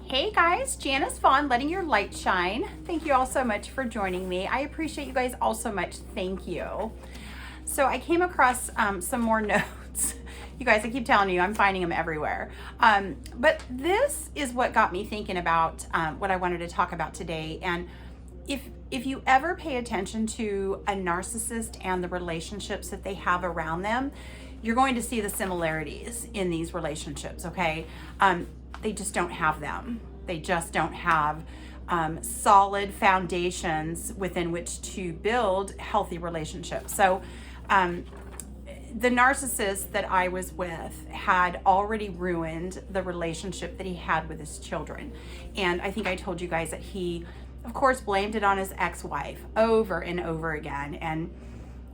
Hey guys, Janice Vaughn, letting your light shine. Thank you all so much for joining me. I appreciate you guys all so much. Thank you. So I came across some more notes. You guys, I keep telling you, I'm finding them everywhere. But this is what got me thinking about what I wanted to talk about today. And if you ever pay attention to a narcissist and the relationships that they have around them, you're going to see the similarities in these relationships, okay? They just don't have them. They just don't have solid foundations within which to build healthy relationships. So the narcissist that I was with had already ruined the relationship that he had with his children. And I think I told you guys that he, of course, blamed it on his ex-wife over and over again. And,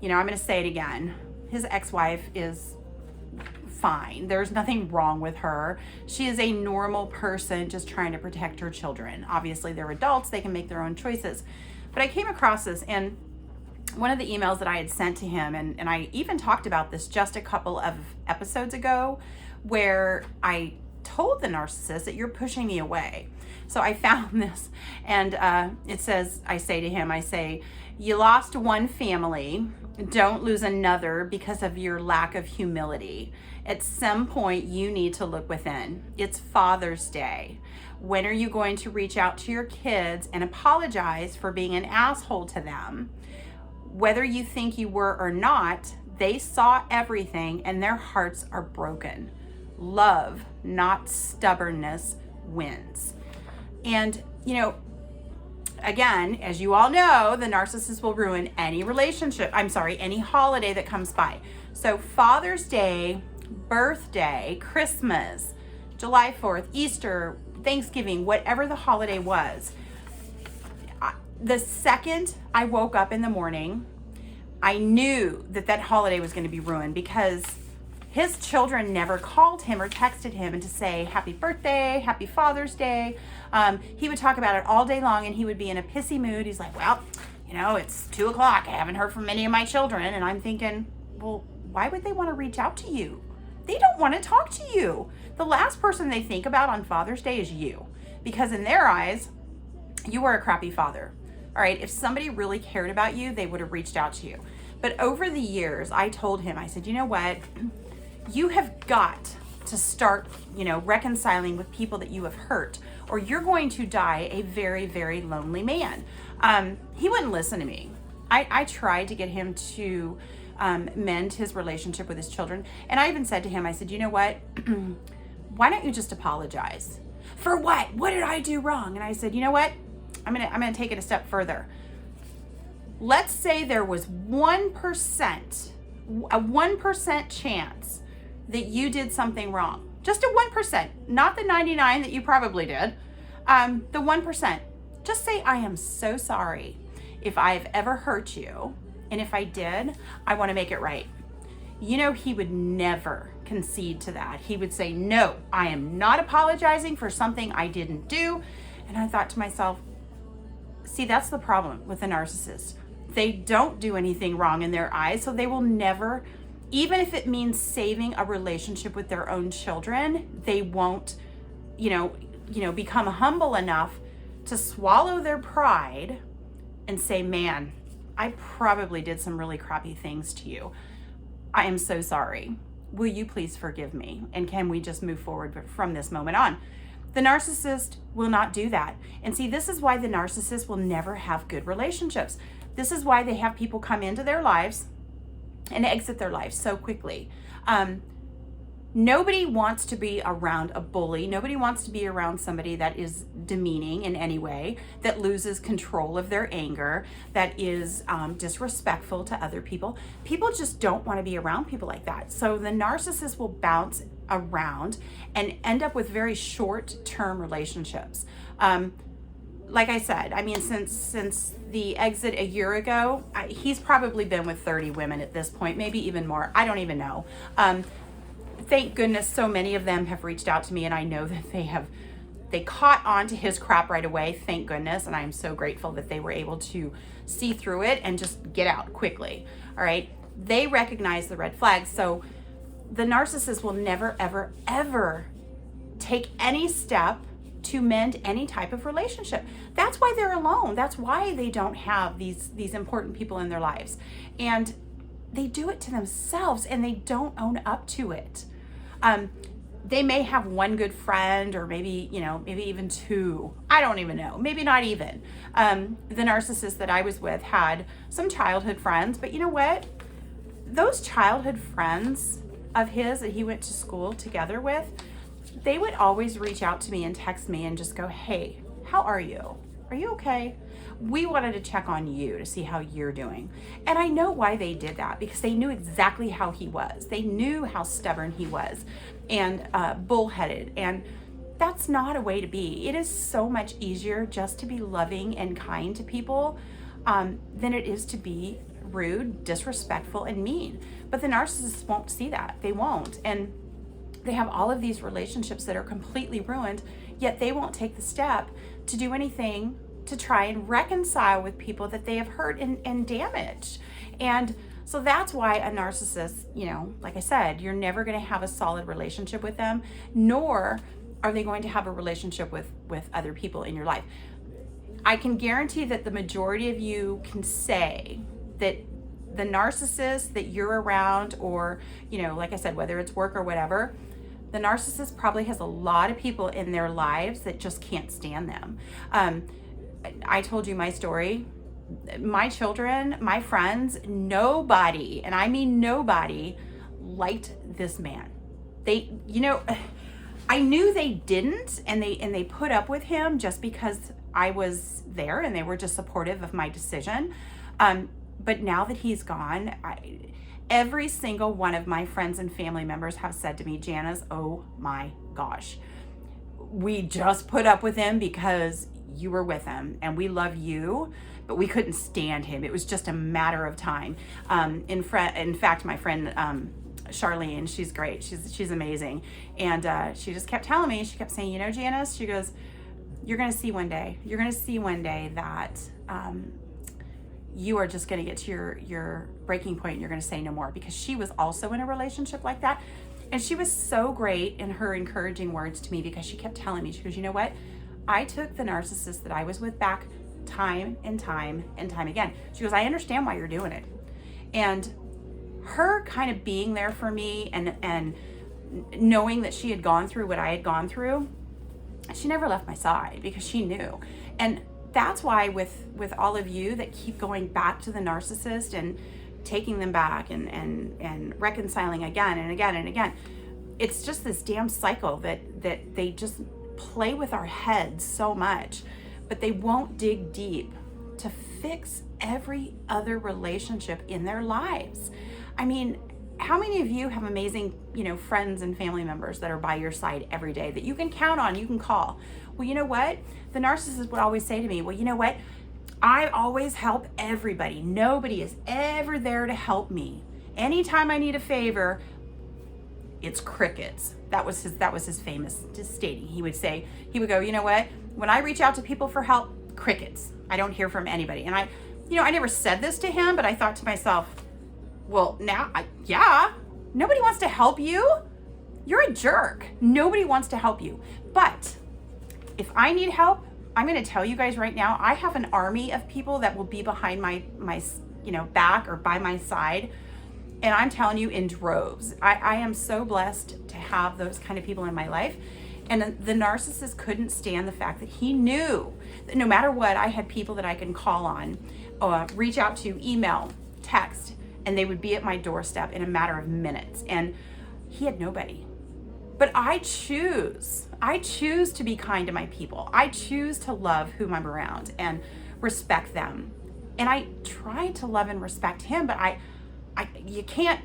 you know, I'm going to say it again. His ex-wife is fine. There's nothing wrong with her. She is a normal person just trying to protect her children. Obviously, they're adults. They can make their own choices. But I came across this in one of the emails that I had sent to him, and I even talked about this just a couple of episodes ago, where I told the narcissist that you're pushing me away. So I found this, and it says, I say to him, you lost one family, don't lose another because of your lack of humility. At some point, you need to look within. It's Father's Day. When are you going to reach out to your kids and apologize for being an asshole to them? Whether you think you were or not, they saw everything and their hearts are broken. Love, not stubbornness, wins. And, you know, again, as you all know, the narcissist will ruin any any holiday that comes by. So Father's Day, birthday, Christmas, July 4th, Easter, Thanksgiving, whatever the holiday was. The second I woke up in the morning, I knew that holiday was going to be ruined because his children never called him or texted him and to say happy birthday, happy Father's Day. He would talk about it all day long and he would be in a pissy mood. He's like, well, you know, it's 2:00. I haven't heard from any of my children. And I'm thinking, well, why would they want to reach out to you? They don't want to talk to you. The last person they think about on Father's Day is you, because in their eyes, you were a crappy father. All right, if somebody really cared about you, they would have reached out to you. But over the years, I told him, I said, you know what? You have got to start, reconciling with people that you have hurt, or you're going to die a very, very lonely man. He wouldn't listen to me. I tried to get him to mend his relationship with his children. And I even said to him, I said, you know what? Why don't you just apologize? For what? What did I do wrong? And I said, you know what? I'm gonna take it a step further. Let's say there was 1%, a 1% chance that you did something wrong. Just a 1%, not the 99 that you probably did. The 1%. Just say, I am so sorry if I've ever hurt you. And if I did, I want to make it right. You know, he would never concede to that. He would say, no, I am not apologizing for something I didn't do. And I thought to myself, see, that's the problem with a narcissist. They don't do anything wrong in their eyes, so they will never, even if it means saving a relationship with their own children, they won't, become humble enough to swallow their pride and say, man, I probably did some really crappy things to you. I am so sorry. Will you please forgive me? And can we just move forward from this moment on? The narcissist will not do that. And see, this is why the narcissist will never have good relationships. This is why they have people come into their lives and exit their lives so quickly. Nobody wants to be around a bully. Nobody wants to be around somebody that is demeaning in any way, that loses control of their anger, that is disrespectful to other people. People just don't want to be around people like that. So the narcissist will bounce around and end up with very short-term relationships. Like I said, since the exit a year ago, he's probably been with 30 women at this point, maybe even more. I don't even know. Thank goodness so many of them have reached out to me, and I know that they caught on to his crap right away, thank goodness, and I'm so grateful that they were able to see through it and just get out quickly. All right, they recognize the red flags, so the narcissist will never, ever, ever take any step to mend any type of relationship. That's why they're alone. That's why they don't have these important people in their lives. And they do it to themselves and they don't own up to it. They may have one good friend, or maybe, maybe even two. I don't even know. Maybe not even. The narcissist that I was with had some childhood friends, but you know what? Those childhood friends of his that he went to school together with, they would always reach out to me and text me and just go, hey, how are you? Are you okay? We wanted to check on you to see how you're doing. And I know why they did that, because they knew exactly how he was. They knew how stubborn he was and bullheaded. And that's not a way to be. It is so much easier just to be loving and kind to people than it is to be rude, disrespectful, and mean. But the narcissists won't see that. They won't. And they have all of these relationships that are completely ruined, yet they won't take the step to do anything to try and reconcile with people that they have hurt and damaged. And so that's why a narcissist, like I said, you're never going to have a solid relationship with them, nor are they going to have a relationship with other people in your life. I can guarantee that the majority of you can say that the narcissist that you're around, or, like I said, whether it's work or whatever, the narcissist probably has a lot of people in their lives that just can't stand them. I told you my story. My children, my friends, nobody, and I mean nobody, liked this man. They, I knew they didn't, and they put up with him just because I was there and they were just supportive of my decision. But now that he's gone, every single one of my friends and family members have said to me, Janice, oh my gosh, we just put up with him because you were with him and we love you, but we couldn't stand him. It was just a matter of time. In fact, my friend Charlene, she's great. She's amazing. And she just kept telling me, she kept saying, Janice, she goes, you're going to see one day. You're going to see one day that you are just going to get to your breaking point and you're going to say no more, because she was also in a relationship like that. And she was so great in her encouraging words to me, because she kept telling me, she goes, you know what? I took the narcissist that I was with back time and time and time again. She goes, I understand why you're doing it. And her kind of being there for me and knowing that she had gone through what I had gone through, she never left my side, because she knew. And that's why with all of you that keep going back to the narcissist and taking them back and reconciling again and again and again, it's just this damn cycle that they just play with our heads so much, but they won't dig deep to fix every other relationship in their lives. I mean, how many of you have amazing, friends and family members that are by your side every day that you can count on, you can call? Well, you know what? The narcissist would always say to me, well, you know what? I always help everybody. Nobody is ever there to help me. Anytime I need a favor, it's crickets. That was his famous stating. He would go, you know what? When I reach out to people for help, crickets. I don't hear from anybody. And I never said this to him, but I thought to myself, well, now, nobody wants to help you. You're a jerk. Nobody wants to help you. But if I need help, I'm going to tell you guys right now, I have an army of people that will be behind my back or by my side. And I'm telling you, in droves. I am so blessed to have those kind of people in my life. And the narcissist couldn't stand the fact that he knew that no matter what, I had people that I can call on, reach out to, email, text, and they would be at my doorstep in a matter of minutes. And he had nobody. But I choose to be kind to my people. I choose to love whom I'm around and respect them. And I try to love and respect him, but you can't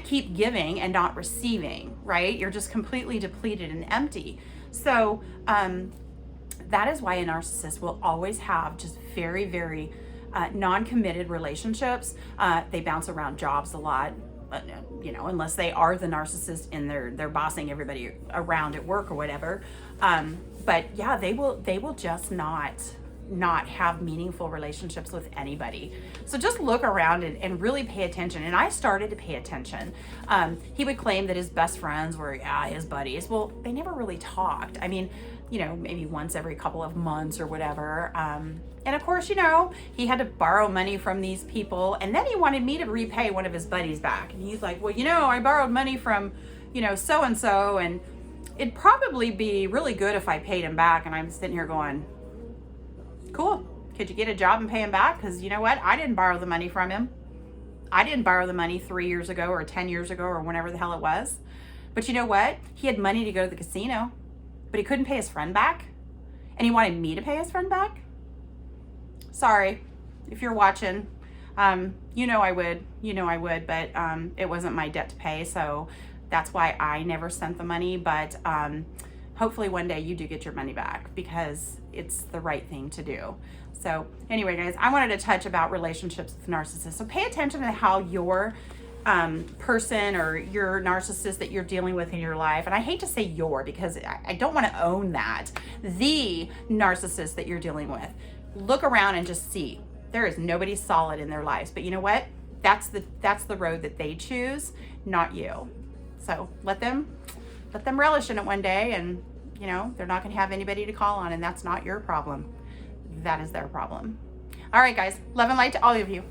keep giving and not receiving, right? You're just completely depleted and empty. So that is why a narcissist will always have just very, very non-committed relationships. They bounce around jobs a lot, unless they are the narcissist and they're bossing everybody around at work or whatever. But yeah, they will just not not have meaningful relationships with anybody. So just look around and really pay attention. And I started to pay attention. He would claim that his best friends were his buddies. Well, they never really talked. I mean, you know, maybe once every couple of months or whatever. And of course, you know, he had to borrow money from these people, and then he wanted me to repay one of his buddies back. And he's like, well, you know, I borrowed money from, you know, so-and-so, and it'd probably be really good if I paid him back. And I'm sitting here going, cool. Could you get a job and pay him back? Because you know what? I didn't borrow the money from him. I didn't borrow the money 3 years ago or 10 years ago or whenever the hell it was. But you know what? He had money to go to the casino, but he couldn't pay his friend back. And he wanted me to pay his friend back. Sorry, if you're watching, you know I would, but it wasn't my debt to pay, so that's why I never sent the money. But hopefully one day you do get your money back, because it's the right thing to do. So anyway, guys, I wanted to touch about relationships with narcissists. So pay attention to how your person or your narcissist that you're dealing with in your life, and I hate to say your, because I don't want to own that, the narcissist that you're dealing with. Look around and just see there is nobody solid in their lives. But you know what? That's the road that they choose, not you. So let them relish in it one day, and you know, they're not going to have anybody to call on, and that's not your problem. That is their problem. All right, guys, love and light to all of you.